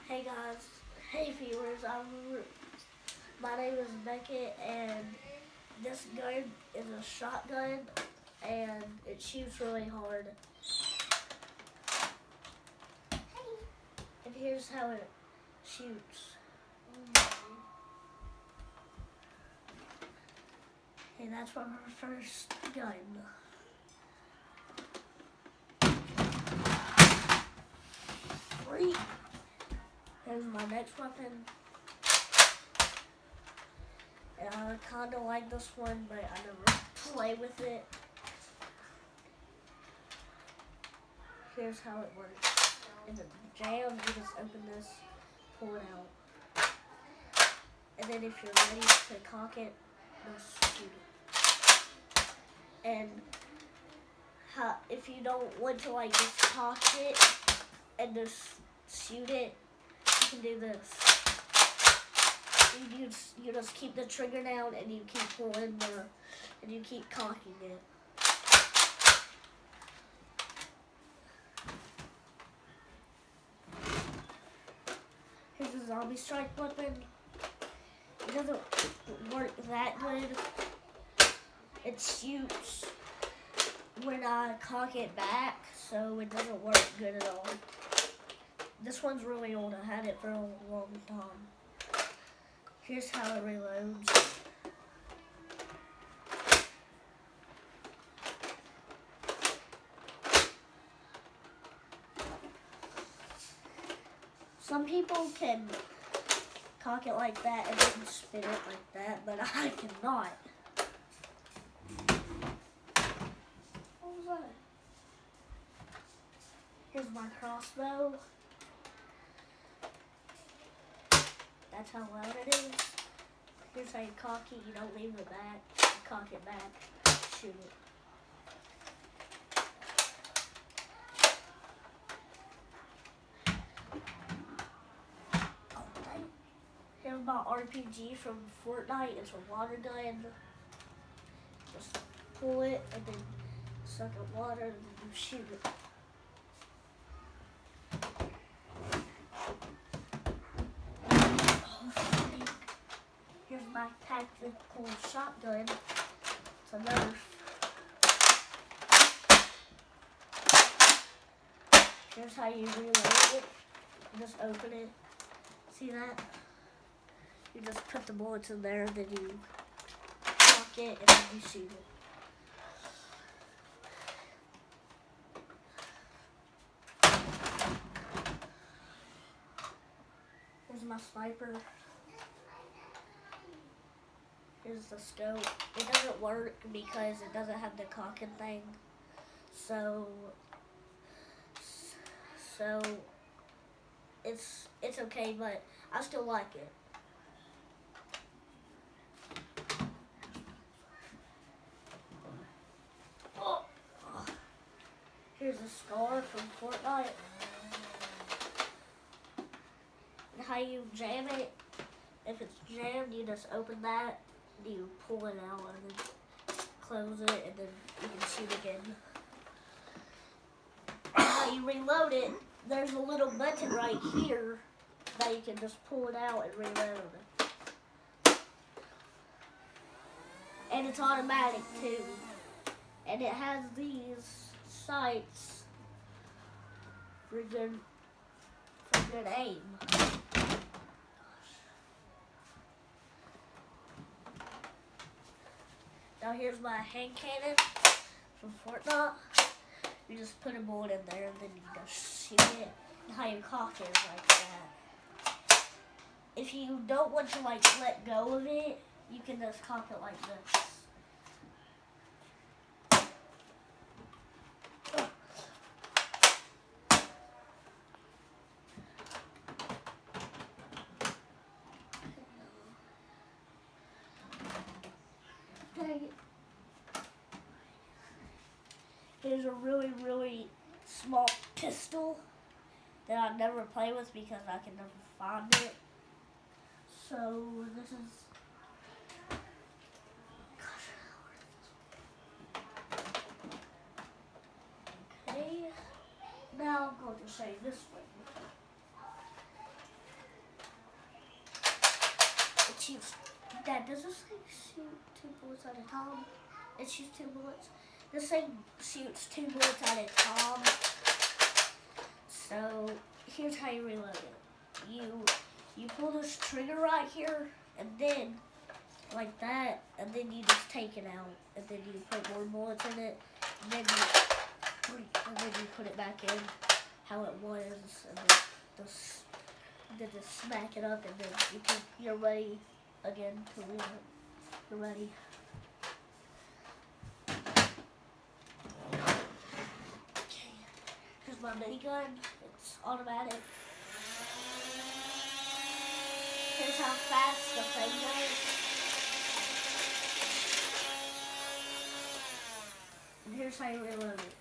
Hey guys, hey viewers, my name is Beckett and this gun is a shotgun and it shoots really hard. And here's how it shoots. And that's from our first gun. Here's my next weapon. And I kind of like this one, but I never play with it. Here's how it works. In the jam, you just open this, pull it out. And then if you're ready to cock it, just shoot it. And if you don't want to just cock it and just shoot it, you can do this. You just keep the trigger down and you keep pulling and you keep cocking it. Here's a zombie strike weapon. It doesn't work that good. It shoots when I cock it back, so it doesn't work good at all. This one's really old. I had it for a long time. Here's how it reloads. Some people can cock it like that and then spin it like that, but I cannot. What was that? Here's my crossbow. That's how loud it is. Here's how you cock it. You don't leave it back. You cock it back. Shoot it. Here's my RPG from Fortnite. It's a water gun. Just pull it and then suck up water and then you shoot it. Here's my tactical shotgun. It's a Nerf. Here's how you reload it. You just open it. See that? You just put the bullets in there, then you cock it, and then you shoot it. Here's my sniper. Here's the scope. It doesn't work because it doesn't have the cocking thing. So it's okay, but I still like it. Here's a scar from Fortnite. And how you jam it. If it's jammed, you just open that, you pull it out, and then close it, and then you can shoot again. And how you reload it, there's a little button right here that you can just pull it out and reload. And it's automatic too. And it has these sights for good aim. Now here's my hand cannon from Fortnite. You just put a bullet in there and then you just shoot it. And how you cock it is like that. If you don't want to let go of it, you can just cock it like this. Here's a really, really small pistol that I never play with because I can never find it. So this is, okay. Now I'm going to show you this one. shoots. Dad, does this thing shoot 2 bullets at a time? It shoots 2 bullets. This thing shoots 2 bullets at a time. So here's how you reload it. You pull this trigger right here, and then like that, and then you just take it out, and then you put more bullets in it, and then you put it back in how it was, and then just smack it up, and then you're ready again to reload. You're ready. Okay, here's my minigun. It's automatic. Here's how fast the thing goes. And here's how you reload it.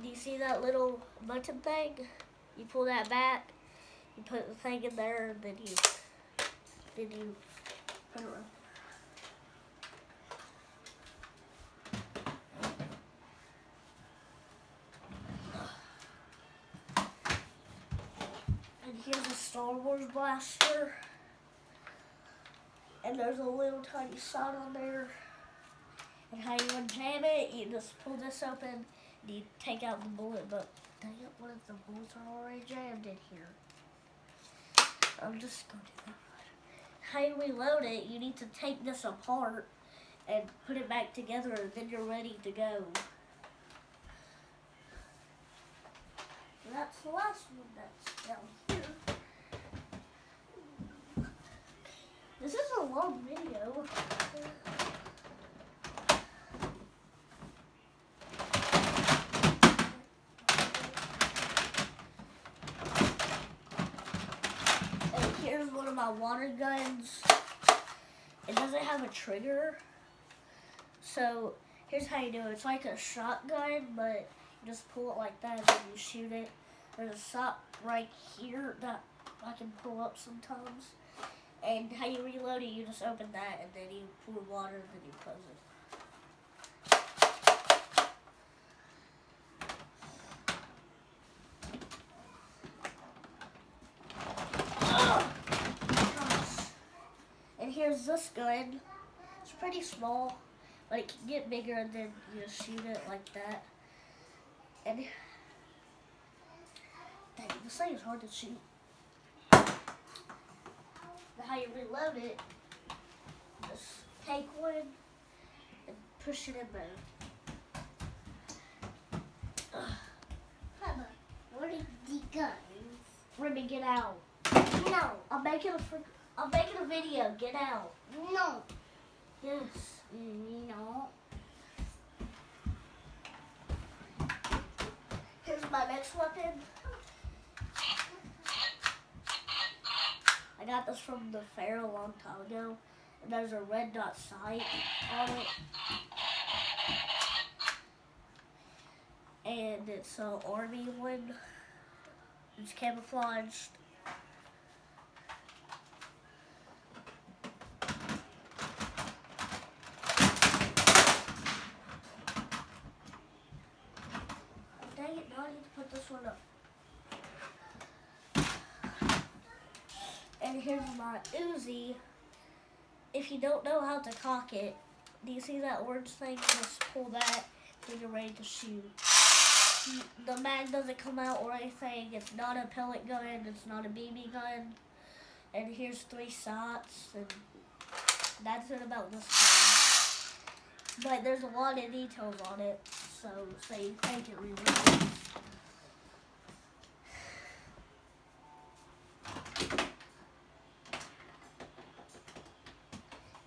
Do you see that little button thing? You pull that back, you put the thing in there, and then you put it around. And here's a Star Wars blaster. And there's a little tiny sight on there. And how you unjam it, you just pull this open, and you take out the bullet, but dang it, what if the bullets are already jammed in here? I'm just going to do that. How you reload it, you need to take this apart and put it back together, and then you're ready to go. And that's the last one that's down here. This is a long video. And here's one of my water guns. It doesn't have a trigger. So here's how you do it. It's like a shotgun, but you just pull it like that and then you shoot it. There's a shot right here that I can pull up sometimes. And how you reload it, you just open that and then you pour water and then you close it. Oh, gosh. And here's this gun. It's pretty small, but it can get bigger and then you just shoot it like that. And dang, this thing is hard to shoot. How you reload it, just take one and push it in there. Mama, where did the guns? Remy, get out. No. I'm making a video. Get out. No. Yes. No. Here's my next weapon. I got this from the fair a long time ago, and there's a red dot sight on it, and it's an army one. It's camouflaged. Dang it, now I need to put this one up. And here's my Uzi. If you don't know how to cock it, do you see that orange thing? Just pull that when you're ready to shoot. The mag doesn't come out or anything. It's not a pellet gun. It's not a BB gun. And here's 3 shots. And that's it about this gun. But there's a lot of details on it. So you take it really.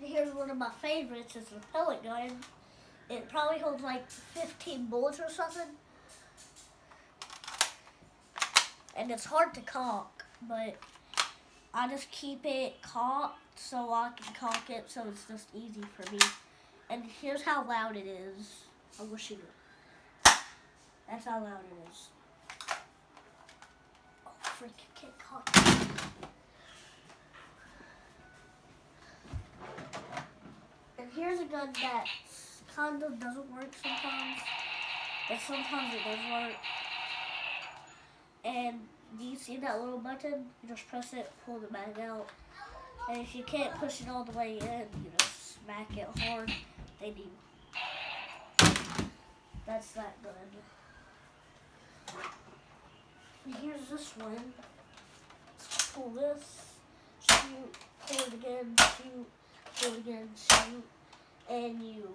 Here's one of my favorites. It's a pellet gun. It probably holds like 15 bullets or something. And it's hard to cock, but I just keep it cocked so I can cock it so it's just easy for me. And here's how loud it is. I wish you knew. That's how loud it is. Oh, freak, I can't cock it. Here's a gun that kind of doesn't work sometimes, but sometimes it does work. And do you see that little button? You just press it, pull the mag out, And if you can't push it all the way in, you just smack it hard. Then you. That's that gun. And here's this one. Pull this, shoot, pull it again, shoot, pull it again, shoot, and you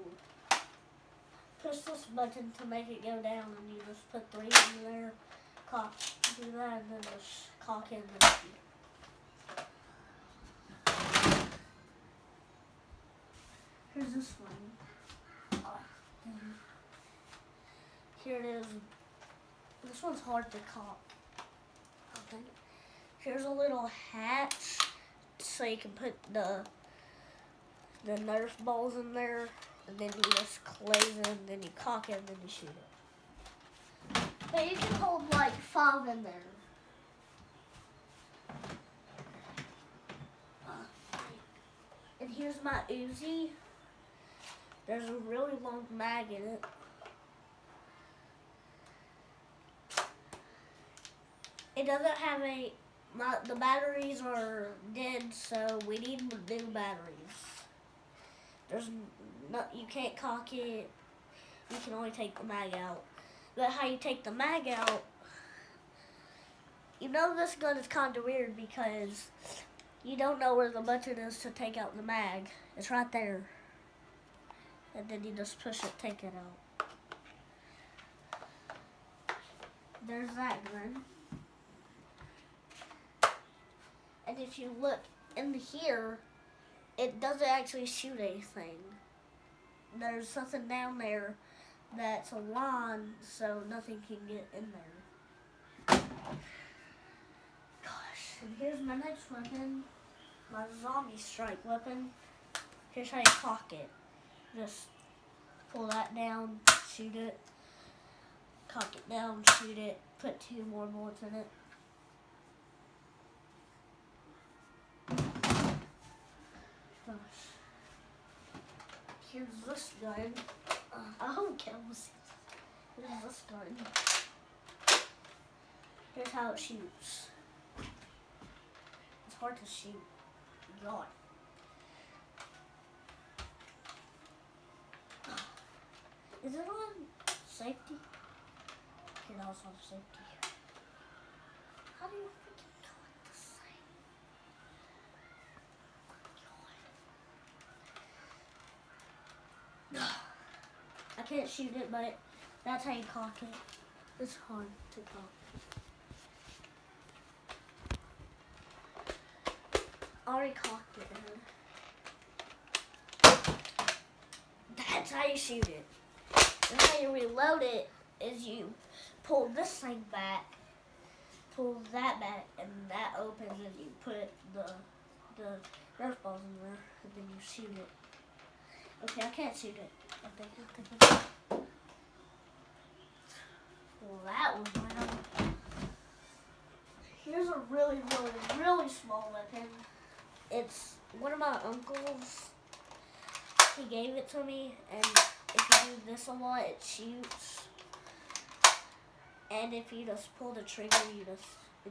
push this button to make it go down, and you just put 3 in there, cock, do that, and then just cock in and shoot. Here's this one. Here it is. This one's hard to cock, I think. Here's a little hatch so you can put the Nerf balls in there, and then you just close them, then you cock it, and then you shoot it. But you can hold like 5 in there. And here's my Uzi. There's a really long mag in it. It doesn't have the batteries are dead, so we need new batteries. You can't cock it. You can only take the mag out. But how you take the mag out, you know this gun is kind of weird because you don't know where the button is to take out the mag. It's right there. And then you just push it, take it out. There's that gun. And if you look in here, it doesn't actually shoot anything. There's something down there that's a line, so nothing can get in there. Gosh, and here's my next weapon, my zombie strike weapon. Here's how you cock it. Just pull that down, shoot it, cock it down, shoot it, put 2 more bullets in it. Gosh. Here's this gun. I hope it was. Here's this gun. Here's how it shoots. It's hard to shoot. God. Is it on safety? Okay, that was on safety. How do you freaking collect this thing? God. I can't shoot it, but that's how you cock it. It's hard to cock. I already cocked it. That's how you shoot it. And how you reload it is you pull this thing back, pull that back, and that opens, and you put the Nerf balls in there, and then you shoot it. Okay, I can't shoot it. I think. Well, that was loud. Here's a really, really, really small weapon. It's one of my uncles. He gave it to me, and if you do this a lot, it shoots. And if you just pull the trigger, it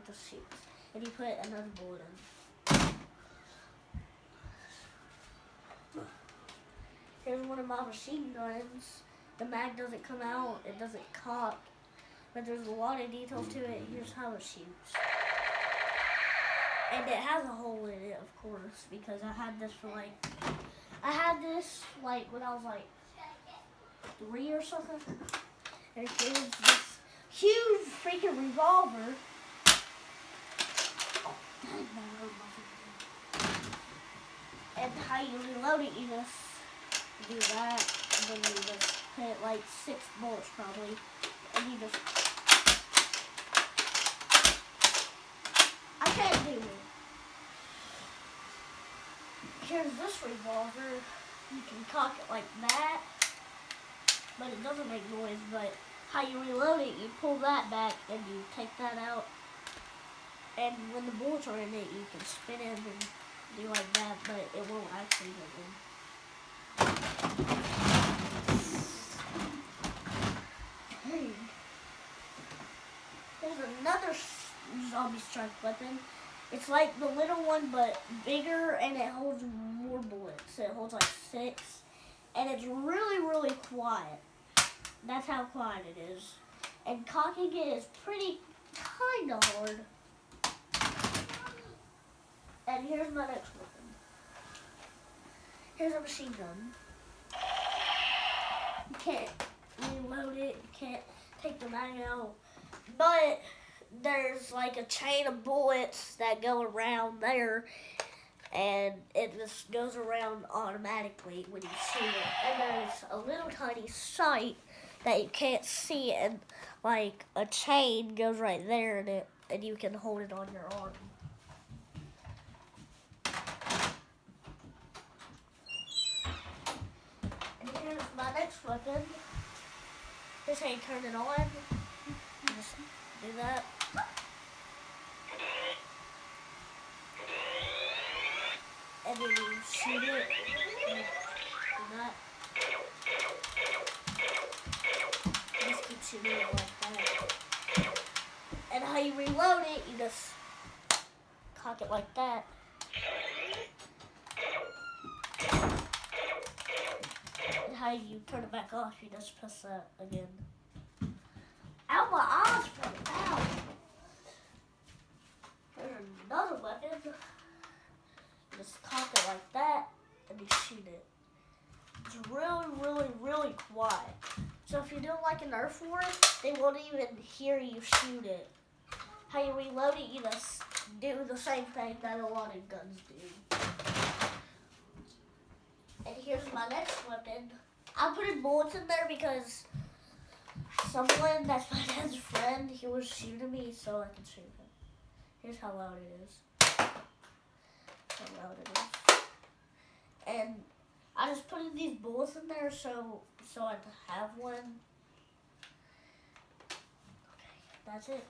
just shoots. And you put another bullet in. Here's one of my machine guns. The mag doesn't come out, it doesn't cock, but there's a lot of details to it. Here's how it shoots. And it has a hole in it, of course, because I had this when I was like 3 or something. And here's this huge freaking revolver. And how you reload it, you just do that, and then you just put like 6 bullets probably, and you just. I can't do it. Here's this revolver. You can cock it like that, but it doesn't make noise. But how you reload it, you pull that back and you take that out, and when the bullets are in it, you can spin it and do like that, but it won't actually go in. There's another zombie strike weapon. It's like the little one, but bigger, and it holds more bullets. It holds like 6, and it's really, really quiet. That's how quiet it is. And cocking it is pretty kind of hard. And here's my next weapon. Here's a machine gun. You can't reload it. You can't take the mag out. But there's like a chain of bullets that go around there, and it just goes around automatically when you shoot it. And there's a little tiny sight that you can't see, and like a chain goes right there in it, and you can hold it on your arm. And here's my next weapon. Here's how you turn it on. You just do that. And then you shoot it. And do that. Just keep shooting it like that. And how you reload it, you just cock it like that. And how you turn it back off, you just press that again. Ow, my eyes fell out. There's another weapon. You just cock it like that, and you shoot it. It's really, really, really quiet. So if you do like a Nerf war, they won't even hear you shoot it. How you reload it, you just do the same thing that a lot of guns do. And here's my next weapon. I put in bullets in there because someone that's my dad's friend, he was shooting me, so I can shoot him. Here's how loud it is. How loud it is. And I just put in these bullets in there so I have one. Okay, that's it.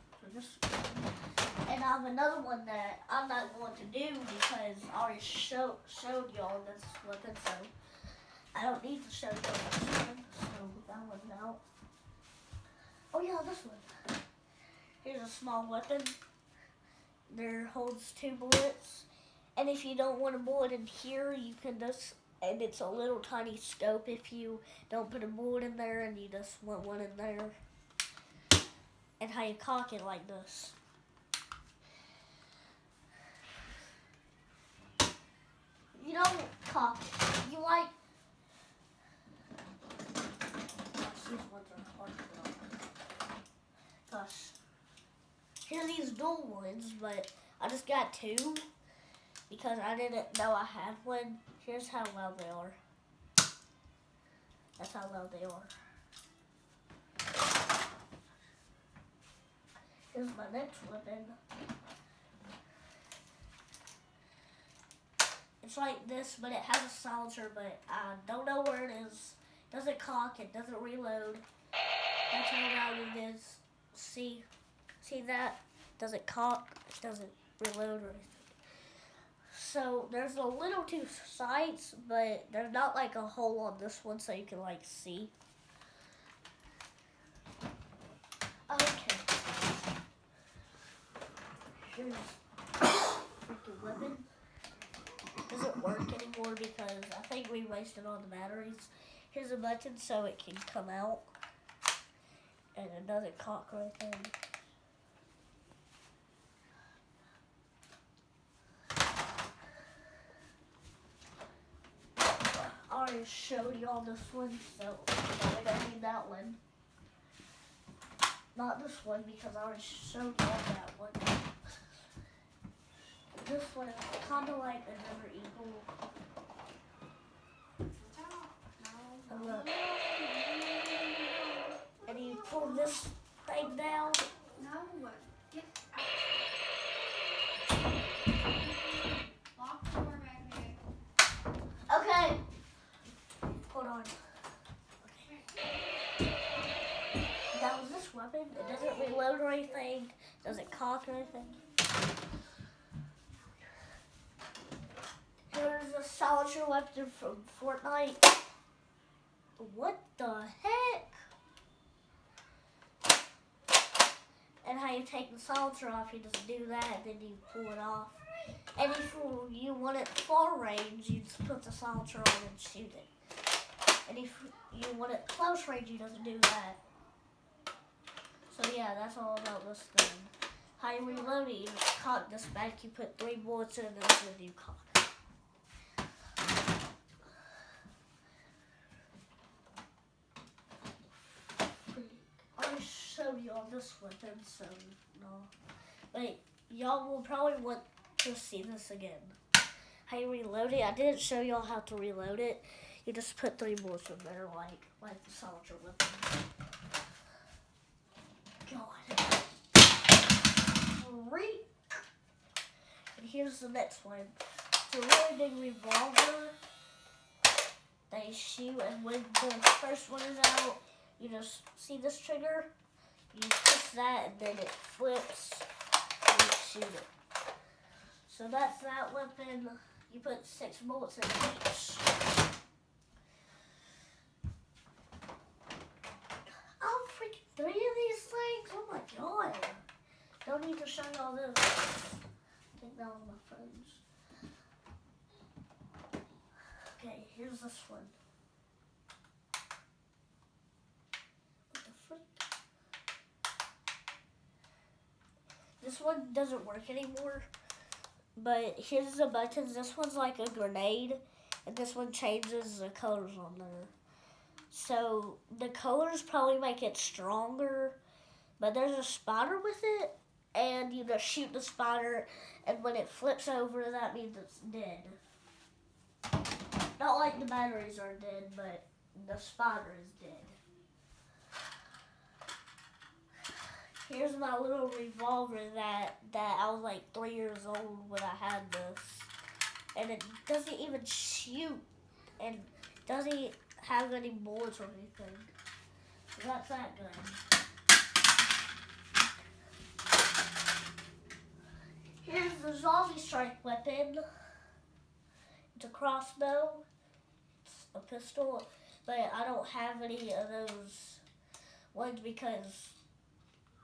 And I have another one that I'm not going to do because I already showed y'all this weapon, so I don't need to show y'all this one. So that one's out. Oh yeah, this one. Here's a small weapon. There holds 2 bullets. And if you don't want a bullet in here, you can just, and it's a little tiny scope if you don't put a bullet in there and you just want one in there. And how you cock it like this. You don't cock it. You like, these ones are hard to put on. Gosh. Here are these dual ones, but I just got 2 because I didn't know I had one. Here's how loud they are. That's how loud they are. Here's my next weapon. It's like this, but it has a silencer, but I don't know where it is. It doesn't cock, it doesn't reload. That's how loud it is. See that? It doesn't cock, it doesn't reload or anything. So there's a little 2 sights, but there's not like a hole on this one so you can like see. Okay. Here's freaking weapon. Doesn't work anymore because I think we wasted all the batteries. Here's a button so it can come out. And it doesn't cock or anything. I already showed y'all this one, so we don't need that one. Not this one because I already showed y'all that one. This one is kind of like another eagle. And look. And you pull this thing down. No. Get out. Lock the door back there. Okay. Hold on. Okay. That was this weapon. It doesn't reload or anything. Doesn't cock or anything. Here's a silencer weapon from Fortnite. What the heck? And how you take the silencer off, you just do that, and then you pull it off. And if you want it far range, you just put the silencer on and shoot it. And if you want it close range, you just do that. So yeah, that's all about this gun. How you reload it, you just cock this back, you put 3 bullets in, and then you cock. I showed y'all this weapon, so no. But y'all will probably want to see this again. How you reload it, I didn't show y'all how to reload it. You just put 3 bullets in there, like the soldier weapon. God. 3. And here's the next one. It's a really big revolver. They shoot, and when the first one is out, you just see this trigger. You push that, and then it flips, and you shoot it. So that's that weapon. You put 6 bullets in each. Oh, freaking 3 of these things! Oh my god! Don't need to show y'all this. I think that was my friend's. Okay, here's this one. What the frick? This one doesn't work anymore. But here's the buttons. This one's like a grenade, and this one changes the colors on there. So the colors probably make it stronger, but there's a spider with it, and you just shoot the spider, and when it flips over, that means it's dead. Not like the batteries are dead, but the spider is dead. Here's my little revolver that I was like 3 years old when I had this. And it doesn't even shoot and doesn't have any bullets or anything. So that's that gun. Here's the zombie strike weapon. It's a crossbow. It's a pistol. But I don't have any of those ones because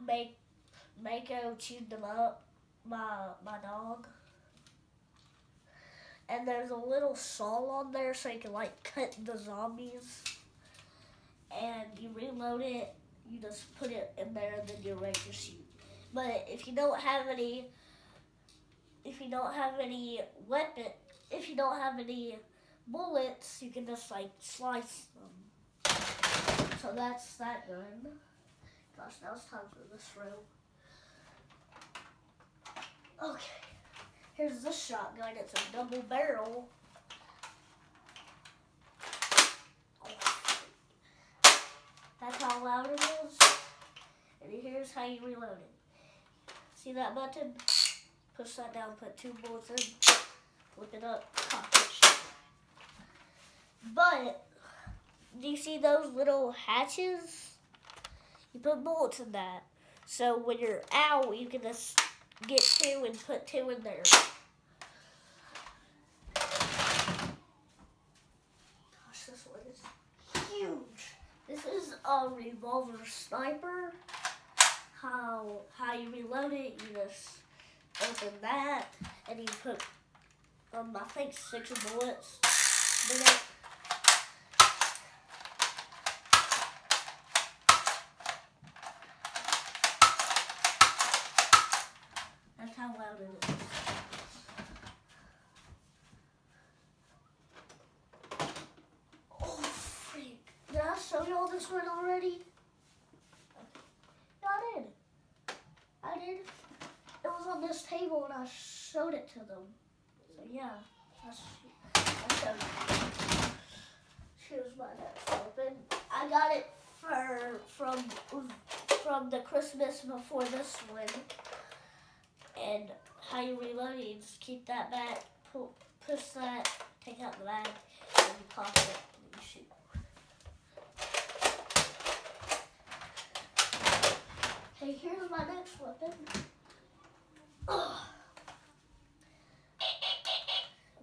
Mako chewed them up, my dog. And there's a little saw on there so you can like cut the zombies. And you reload it, you just put it in there and then you're ready to shoot. But if you don't have any bullets, you can just like slice them. So that's that gun. Gosh, now it's time for this row. Okay, here's this shotgun. It's a double barrel. That's how loud it is. And here's how you reload it. See that button? Push that down, put 2 bullets in, flip it up, cock it, shoot. But, do you see those little hatches? You put bullets in that. So when you're out, you can just get 2 and put 2 in there. Gosh, this one is huge. This is a revolver sniper. How you reload it, you just open that, and you put, I think 6 bullets in it. That's how loud it is. Oh, freak. Did I show y'all this one already? Yeah, I did. It was on this table and I showed it to them. So yeah, I showed it. Here's my next weapon. I got it from the Christmas before this one. And how you reload it, you just keep that back, push that, take out the bag, and you pop it, and you shoot. Okay, here's my next weapon.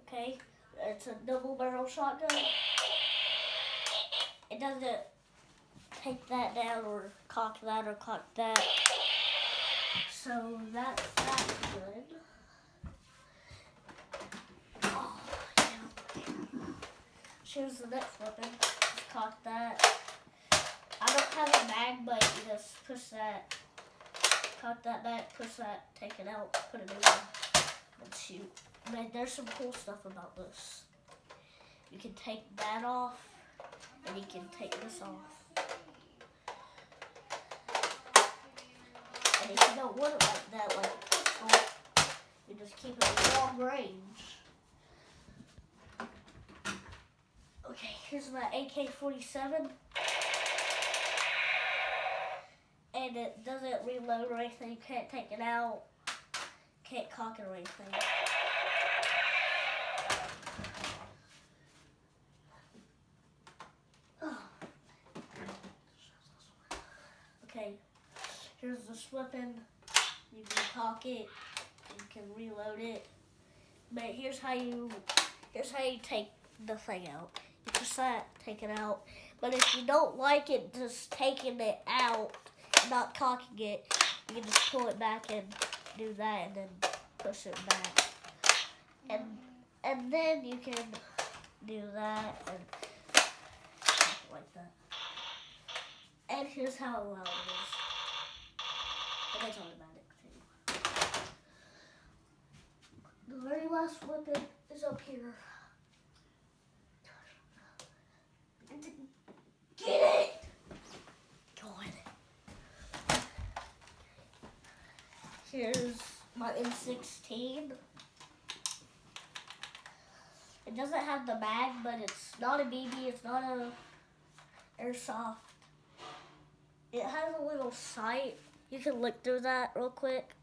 Okay, it's a double barrel shotgun. It doesn't take that down or cock that or cock that. So that's good. Oh, yeah. Here's the next weapon. Just cock that. I don't have a mag, but you just push that. Cock that back, push that, take it out, put it in, and shoot. Man, there's some cool stuff about this. You can take that off, and you can take this off. And if you don't want it like that, like a pistol, you just keep it at long range. Okay, here's my AK-47. And it doesn't reload or anything. You can't take it out. Can't cock it or anything. Okay, here's this weapon. You can cock it. You can reload it. But here's how you take the thing out. You push that, take it out. But if you don't like it, just taking it out, not cocking it, you can just pull it back and do that, and then push it back. And then you can do that and like that. And here's how loud it is. And it's automatic too. The very last weapon is up here. Get it! Go on. Here's my M16. It doesn't have the mag, but it's not a BB, it's not a airsoft. It has a little sight. You can look through that real quick.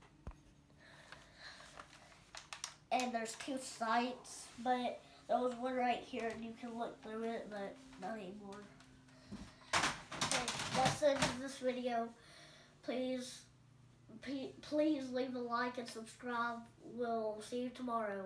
And there's two sights, but there was one right here and you can look through it, but not anymore. Okay, that's the end of this video. Please leave a like and subscribe. We'll see you tomorrow.